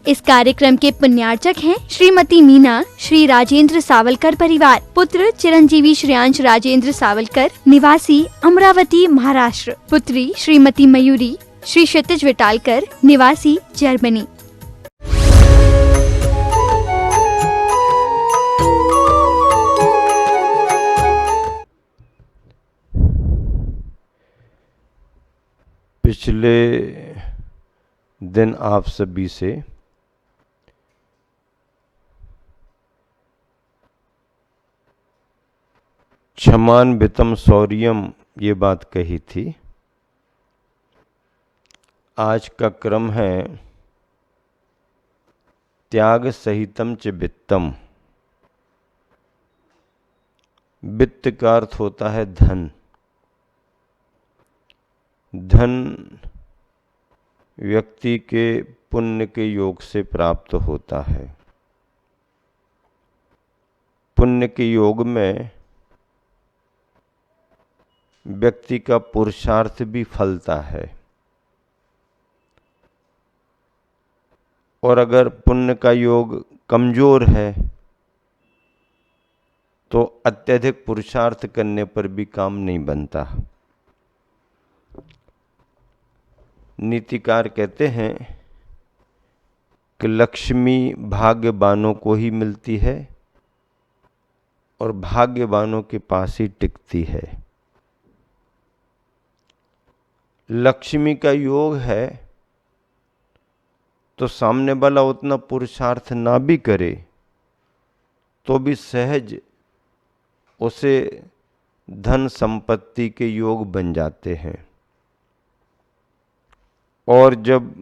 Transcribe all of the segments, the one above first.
इस कार्यक्रम के पुण्यार्चक हैं श्रीमती मीना, श्री राजेंद्र सावलकर परिवार, पुत्र चिरंजीवी श्रेयांश राजेंद्र सावलकर, निवासी अमरावती महाराष्ट्र, पुत्री श्रीमती मयूरी, श्री क्षितिज विटालकर, निवासी जर्मनी। पिछले दिन आप सभी से क्षमान्वितम शौर्यम ये बात कही थी। आज का क्रम है त्याग सहितम च वित्तम। वित्त का अर्थ होता है धन। धन व्यक्ति के पुण्य के योग से प्राप्त होता है। पुण्य के योग में व्यक्ति का पुरुषार्थ भी फलता है, और अगर पुण्य का योग कमजोर है तो अत्यधिक पुरुषार्थ करने पर भी काम नहीं बनता। नीतिकार कहते हैं कि लक्ष्मी भाग्यवानों को ही मिलती है और भाग्यवानों के पास ही टिकती है। लक्ष्मी का योग है तो सामने वाला उतना पुरुषार्थ ना भी करे तो भी सहज उसे धन संपत्ति के योग बन जाते हैं। और जब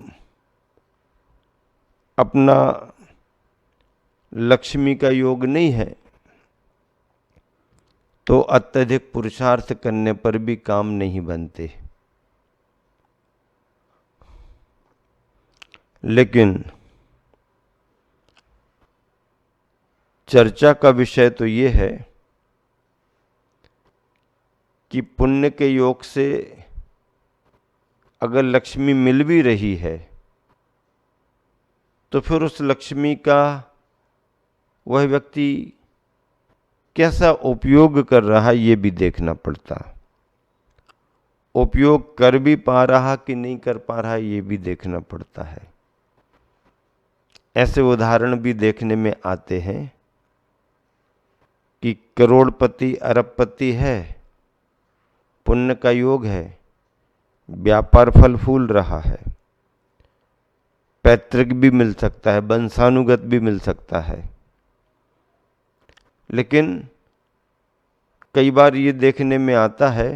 अपना लक्ष्मी का योग नहीं है तो अत्यधिक पुरुषार्थ करने पर भी काम नहीं बनते। लेकिन चर्चा का विषय तो ये है कि पुण्य के योग से अगर लक्ष्मी मिल भी रही है तो फिर उस लक्ष्मी का वह व्यक्ति कैसा उपयोग कर रहा है ये भी देखना पड़ता। उपयोग कर भी पा रहा कि नहीं कर पा रहा ये भी देखना पड़ता है। ऐसे उदाहरण भी देखने में आते हैं कि करोड़पति अरबपति है, पुण्य का योग है, व्यापार फल फूल रहा है, पैतृक भी मिल सकता है, वंशानुगत भी मिल सकता है। लेकिन कई बार ये देखने में आता है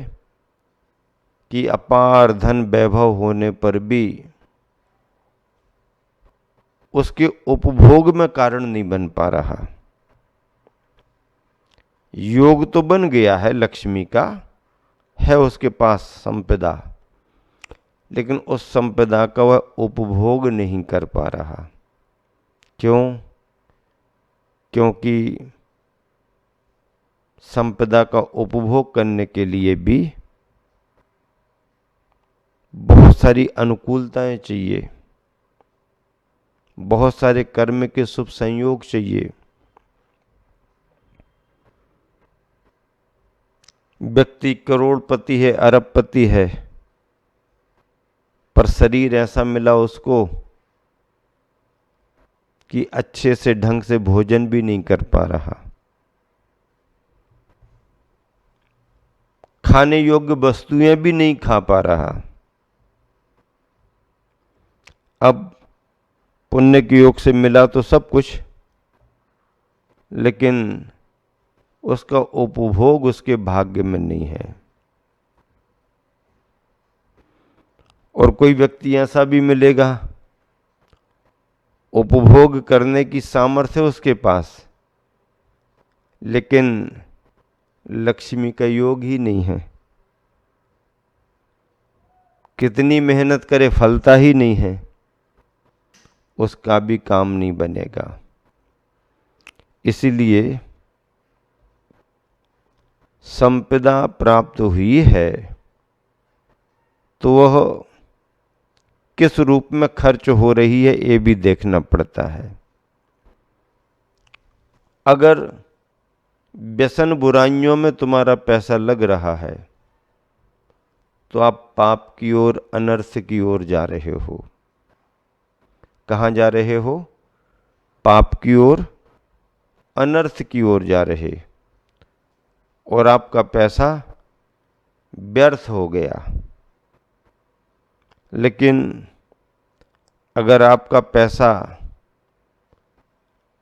कि अपार धन वैभव होने पर भी उसके उपभोग में कारण नहीं बन पा रहा। योग तो बन गया है, लक्ष्मी का है उसके पास संपदा, लेकिन उस संपदा का वह उपभोग नहीं कर पा रहा। क्यों? क्योंकि संपदा का उपभोग करने के लिए भी बहुत सारी अनुकूलताएं चाहिए, बहुत सारे कर्म के शुभ संयोग चाहिए। व्यक्ति करोड़पति है, अरबपति है, पर शरीर ऐसा मिला उसको कि अच्छे से ढंग से भोजन भी नहीं कर पा रहा, खाने योग्य वस्तुएं भी नहीं खा पा रहा। अब पुण्य के योग से मिला तो सब कुछ, लेकिन उसका उपभोग उसके भाग्य में नहीं है। और कोई व्यक्ति ऐसा भी मिलेगा, उपभोग करने की सामर्थ्य उसके पास, लेकिन लक्ष्मी का योग ही नहीं है। कितनी मेहनत करे फलता ही नहीं है, उसका भी काम नहीं बनेगा। इसीलिए संपदा प्राप्त हुई है तो वह किस रूप में खर्च हो रही है ये भी देखना पड़ता है। अगर व्यसन बुराइयों में तुम्हारा पैसा लग रहा है तो आप पाप की ओर, अनर्थ की ओर जा रहे हो। कहाँ जा रहे हो? पाप की ओर, अनर्थ की ओर जा रहे, और आपका पैसा व्यर्थ हो गया। लेकिन अगर आपका पैसा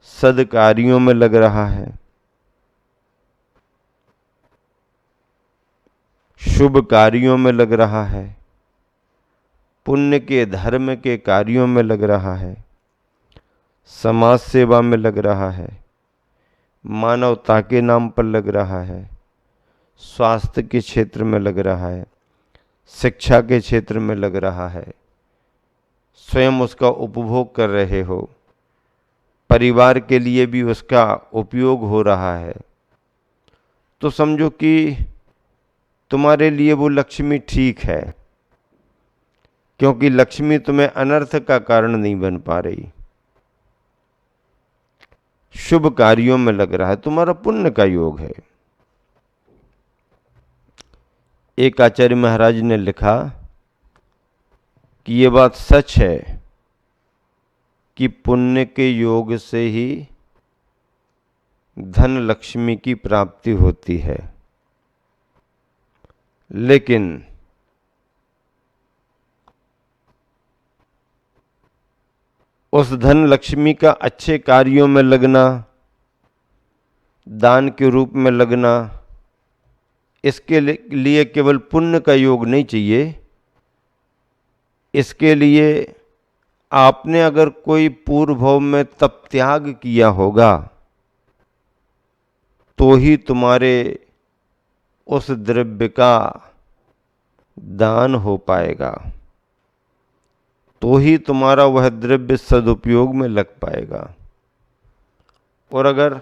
सद्कार्यों में लग रहा है, शुभ कार्यों में लग रहा है, पुण्य के, धर्म के कार्यों में लग रहा है, समाज सेवा में लग रहा है, मानवता के नाम पर लग रहा है, स्वास्थ्य के क्षेत्र में लग रहा है, शिक्षा के क्षेत्र में लग रहा है, स्वयं उसका उपभोग कर रहे हो, परिवार के लिए भी उसका उपयोग हो रहा है, तो समझो कि तुम्हारे लिए वो लक्ष्मी ठीक है, क्योंकि लक्ष्मी तुम्हें अनर्थ का कारण नहीं बन पा रही। शुभ कार्यों में लग रहा है, तुम्हारा पुण्य का योग है। एक आचार्य महाराज ने लिखा कि ये बात सच है कि पुण्य के योग से ही धन लक्ष्मी की प्राप्ति होती है, लेकिन उस धन लक्ष्मी का अच्छे कार्यों में लगना, दान के रूप में लगना, इसके लिए केवल पुण्य का योग नहीं चाहिए। इसके लिए आपने अगर कोई पूर्व भाव में तप त्याग किया होगा तो ही तुम्हारे उस द्रव्य का दान हो पाएगा, तो ही तुम्हारा वह द्रव्य सदुपयोग में लग पाएगा। और अगर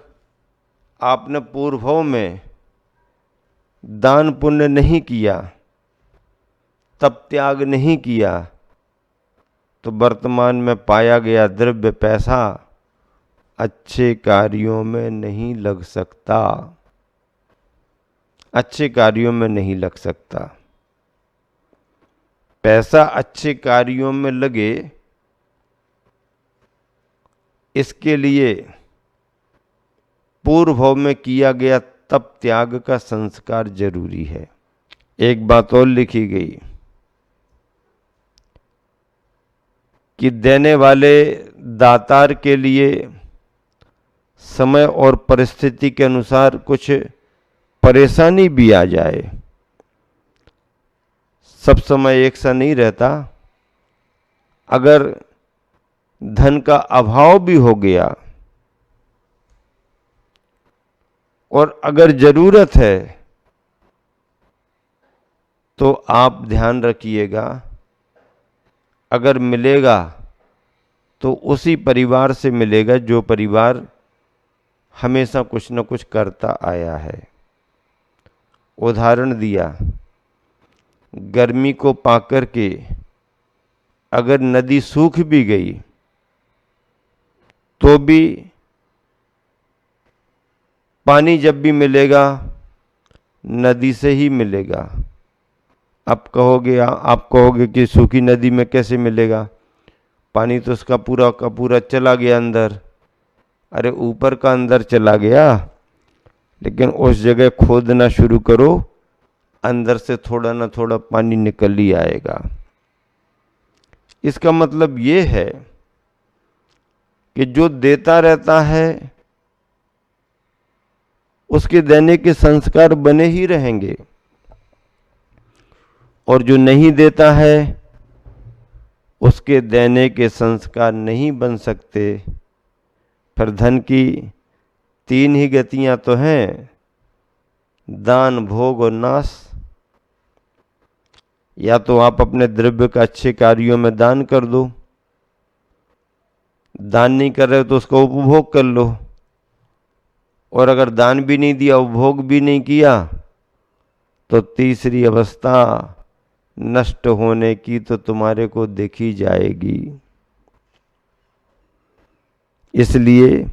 आपने पूर्व भाव में दान पुण्य नहीं किया, तप त्याग नहीं किया, तो वर्तमान में पाया गया द्रव्य पैसा अच्छे कार्यों में नहीं लग सकता, अच्छे कार्यों में नहीं लग सकता। पैसा अच्छे कार्यों में लगे, इसके लिए पूर्व भाव में किया गया तप त्याग का संस्कार जरूरी है। एक बात और लिखी गई कि देने वाले दातार के लिए समय और परिस्थिति के अनुसार कुछ परेशानी भी आ जाए, सब समय एक सा नहीं रहता। अगर धन का अभाव भी हो गया और अगर जरूरत है तो आप ध्यान रखिएगा, अगर मिलेगा तो उसी परिवार से मिलेगा जो परिवार हमेशा कुछ न कुछ करता आया है। उदाहरण दिया, गर्मी को पाकर के अगर नदी सूख भी गई तो भी पानी जब भी मिलेगा नदी से ही मिलेगा। आप कहोगे कि सूखी नदी में कैसे मिलेगा, पानी तो उसका पूरा का पूरा चला गया अंदर। अरे ऊपर का अंदर चला गया, लेकिन उस जगह खोदना शुरू करो, अंदर से थोड़ा ना थोड़ा पानी निकल ही आएगा। इसका मतलब ये है कि जो देता रहता है उसके देने के संस्कार बने ही रहेंगे, और जो नहीं देता है उसके देने के संस्कार नहीं बन सकते। फिर धन की तीन ही गतियां तो हैं, दान, भोग और नाश। या तो आप अपने द्रव्य का अच्छे कार्यों में दान कर दो, दान नहीं कर रहे हो तो उसका उपभोग कर लो, और अगर दान भी नहीं दिया, उपभोग भी नहीं किया, तो तीसरी अवस्था नष्ट होने की तो तुम्हारे को देखी जाएगी। इसलिए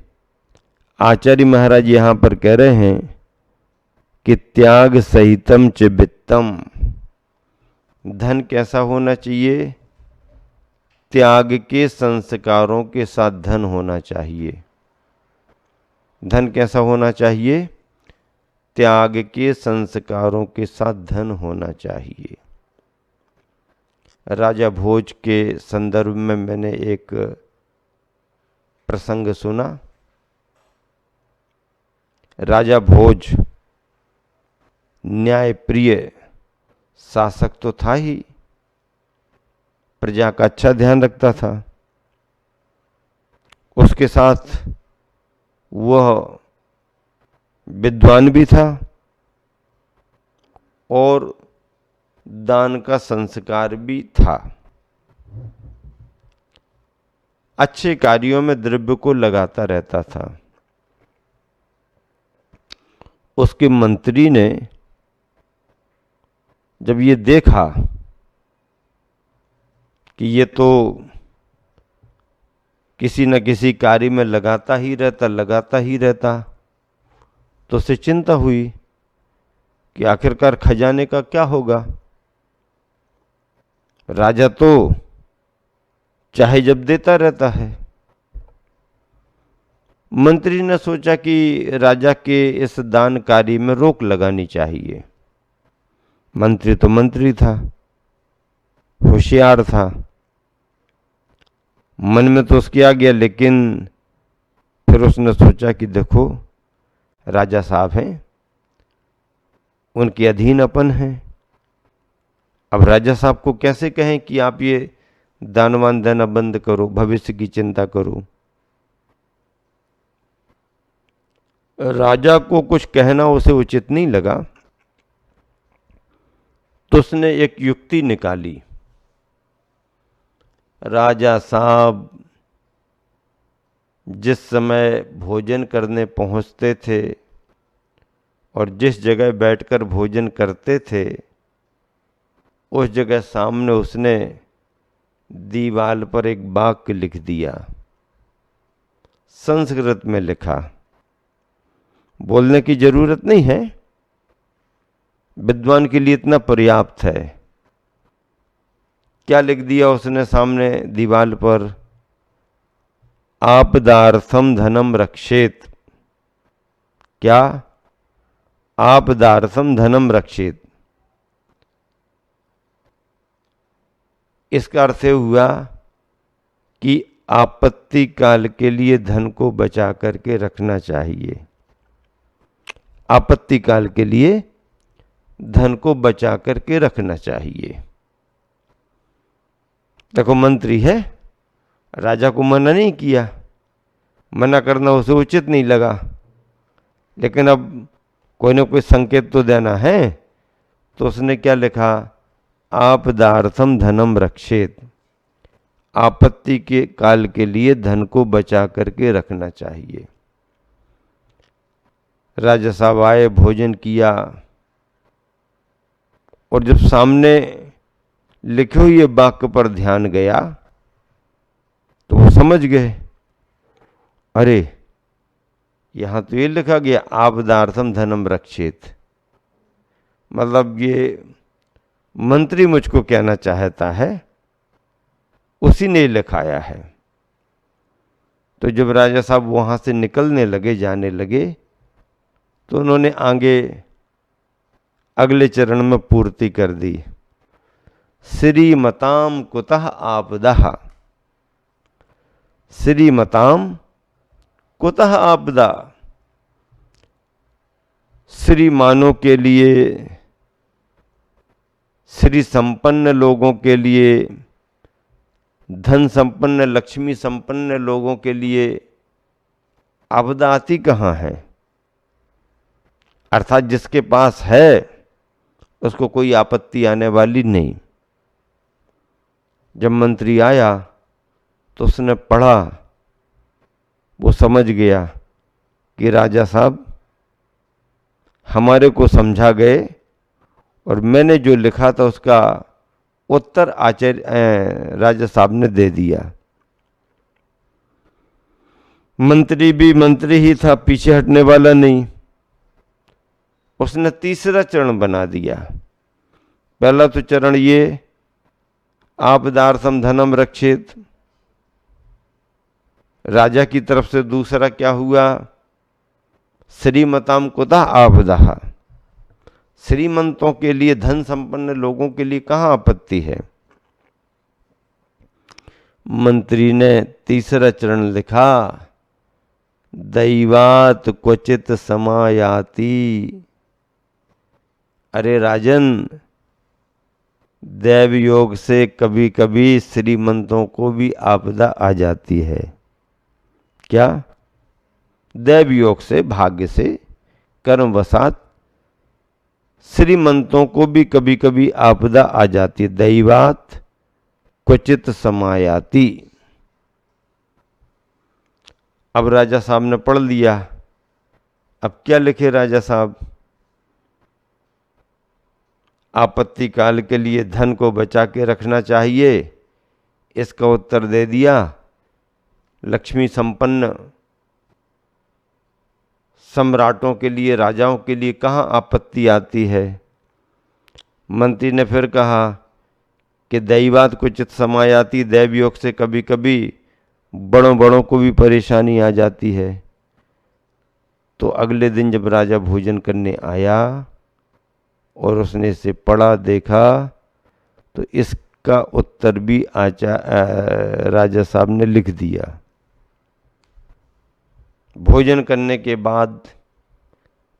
आचार्य महाराज यहां पर कह रहे हैं कि त्याग सहितम च वित्तम। धन कैसा होना चाहिए? त्याग के संस्कारों के साथ धन होना चाहिए। धन कैसा होना चाहिए? त्याग के संस्कारों के साथ धन होना चाहिए। राजा भोज के संदर्भ में मैंने एक प्रसंग सुना। राजा भोज न्यायप्रिय शासक तो था ही, प्रजा का अच्छा ध्यान रखता था। उसके साथ वह विद्वान भी था और दान का संस्कार भी था। अच्छे कार्यों में द्रव्य को लगाता रहता था। उसके मंत्री ने जब ये देखा कि ये तो किसी न किसी कार्य में लगाता ही रहता, तो उसे चिंता हुई कि आखिरकार खजाने का क्या होगा। राजा तो चाहे जब देता रहता है। मंत्री ने सोचा कि राजा के इस दान कार्य में रोक लगानी चाहिए। मंत्री तो मंत्री था, होशियार था, मन में तो उसके आ गया, लेकिन फिर उसने सोचा कि देखो राजा साहब हैं, उनके अधीन अपन हैं। अब राजा साहब को कैसे कहें कि आप ये दानवान देना बंद करो, भविष्य की चिंता करो। राजा को कुछ कहना उसे उचित नहीं लगा, तो उसने एक युक्ति निकाली। राजा साहब जिस समय भोजन करने पहुंचते थे और जिस जगह बैठकर भोजन करते थे, उस जगह सामने उसने दीवार पर एक वाक्य लिख दिया। संस्कृत में लिखा, बोलने की जरूरत नहीं है, विद्वान के लिए इतना पर्याप्त है। क्या लिख दिया उसने सामने दीवार पर? आपदार्थम धनम रक्षेत। क्या? आपदार्थम धनम रक्षेत। इसका अर्थ हुआ कि आपत्ति काल के लिए धन को बचा करके रखना चाहिए। आपत्ति काल के लिए धन को बचा करके रखना चाहिए। देखो मंत्री है, राजा को मना नहीं किया, मना करना उसे उचित नहीं लगा, लेकिन अब कोई ना कोई संकेत तो देना है। तो उसने क्या लिखा? आपदार्थम धनम रक्षेत। आपत्ति के काल के लिए धन को बचा करके रखना चाहिए। राजा साहब आए, भोजन किया, और जब सामने लिखे हुए वाक्य पर ध्यान गया तो वो समझ गए, अरे यहां तो ये लिखा गया आपदार्थम धनम रक्षेत। मतलब ये मंत्री मुझको कहना चाहता है, उसी ने लिखाया है। तो जब राजा साहब वहां से निकलने लगे, जाने लगे, तो उन्होंने आगे अगले चरण में पूर्ति कर दी। श्रीमताम कुतः आपदा। श्रीमताम कुतः आपदा। श्रीमानों के लिए, श्री संपन्न लोगों के लिए, धन संपन्न, लक्ष्मी संपन्न लोगों के लिए आपदा आती कहाँ है? अर्थात जिसके पास है उसको कोई आपत्ति आने वाली नहीं। जब मंत्री आया तो उसने पढ़ा, वो समझ गया कि राजा साहब हमारे को समझा गए और मैंने जो लिखा था उसका उत्तर आचार्य राजा साहब ने दे दिया। मंत्री भी मंत्री ही था, पीछे हटने वाला नहीं। उसने तीसरा चरण बना दिया। पहला तो चरण ये आपदार्थम धनम रक्षित, राजा की तरफ से। दूसरा क्या हुआ, श्रीमताम कुतः आपदा, श्रीमंतों के लिए, धन संपन्न लोगों के लिए कहाँ आपत्ति है। मंत्री ने तीसरा चरण लिखा, दैवात क्वचित समायाति। अरे राजन, दैव योग से कभी कभी श्रीमंतों को भी आपदा आ जाती है। क्या? दैव योग से, भाग्य से, कर्मवशात श्रीमंतों को भी कभी कभी आपदा आ जाती है। दैवात क्वचित समायाति। अब राजा साहब ने पढ़ लिया। अब क्या लिखे राजा साहब, आपत्ति काल के लिए धन को बचा के रखना चाहिए, इसका उत्तर दे दिया। लक्ष्मी संपन्न सम्राटों के लिए, राजाओं के लिए कहाँ आपत्ति आती है। मंत्री ने फिर कहा कि दैवात क्वचित समायाति, दैव योग से कभी कभी बड़ों बड़ों को भी परेशानी आ जाती है। तो अगले दिन जब राजा भोजन करने आया और उसने इसे पढ़ा देखा, तो इसका उत्तर भी राजा साहब ने लिख दिया। भोजन करने के बाद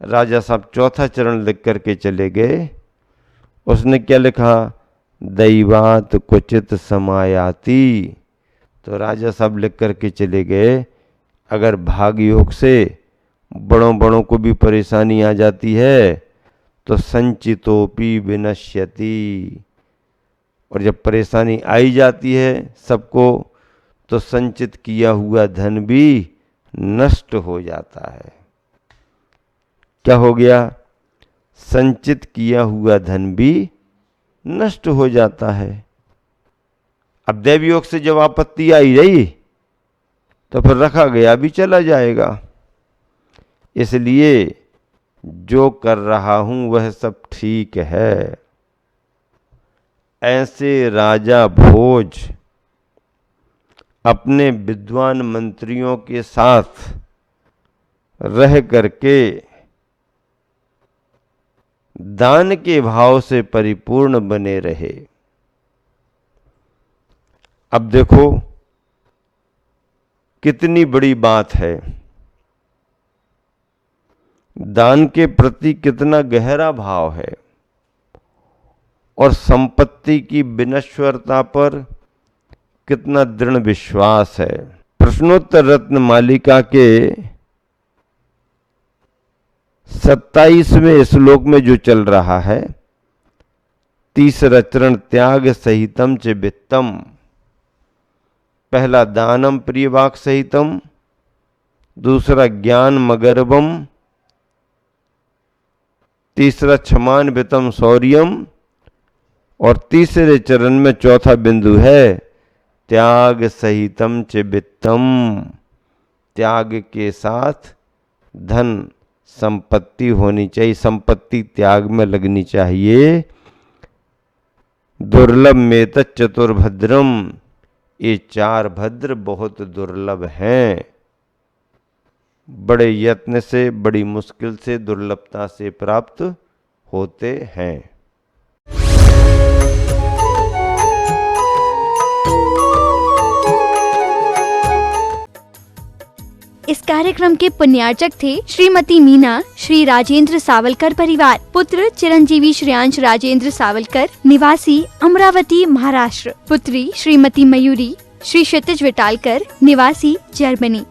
राजा साहब चौथा चरण लिख करके चले गए। उसने क्या लिखा, दैवात क्वचित समायाति। तो राजा साहब लिख करके चले गए, अगर भाग योग से बड़ों बड़ों को भी परेशानी आ जाती है तो संचितोपि विनश्यति। और जब परेशानी आई जाती है सबको, तो संचित किया हुआ धन भी नष्ट हो जाता है। क्या हो गया? संचित किया हुआ धन भी नष्ट हो जाता है। अब दैव योग से जब आपत्ति आई रही तो फिर रखा गया भी चला जाएगा। इसलिए जो कर रहा हूं वह सब ठीक है। ऐसे राजा भोज अपने विद्वान मंत्रियों के साथ रह करके दान के भाव से परिपूर्ण बने रहे। अब देखो कितनी बड़ी बात है, दान के प्रति कितना गहरा भाव है और संपत्ति की विनश्वरता पर कितना दृढ़ विश्वास है। प्रश्नोत्तर रत्न मालिका के 27वें श्लोक में जो चल रहा है, तीसरा चरण त्याग सहितम च वित्तम। पहला दानम प्रियवाक सहितम, दूसरा ज्ञान मगर्भम, तीसरा क्षमान वितम शौर्यम, और तीसरे चरण में चौथा बिंदु है त्याग सहितम च वित्तम। त्याग के साथ धन संपत्ति होनी चाहिए, संपत्ति त्याग में लगनी चाहिए। दुर्लभ में चतुर्भद्रम, ये चार भद्र बहुत दुर्लभ हैं। बड़े यत्न से, बड़ी मुश्किल से, दुर्लभता से प्राप्त होते हैं। इस कार्यक्रम के पुण्यार्चक थे श्रीमती मीना, श्री राजेंद्र सावलकर परिवार, पुत्र चिरंजीवी श्रेयांश राजेंद्र सावलकर, निवासी अमरावती महाराष्ट्र, पुत्री श्रीमती मयूरी, श्री क्षितिज विटालकर, निवासी जर्मनी।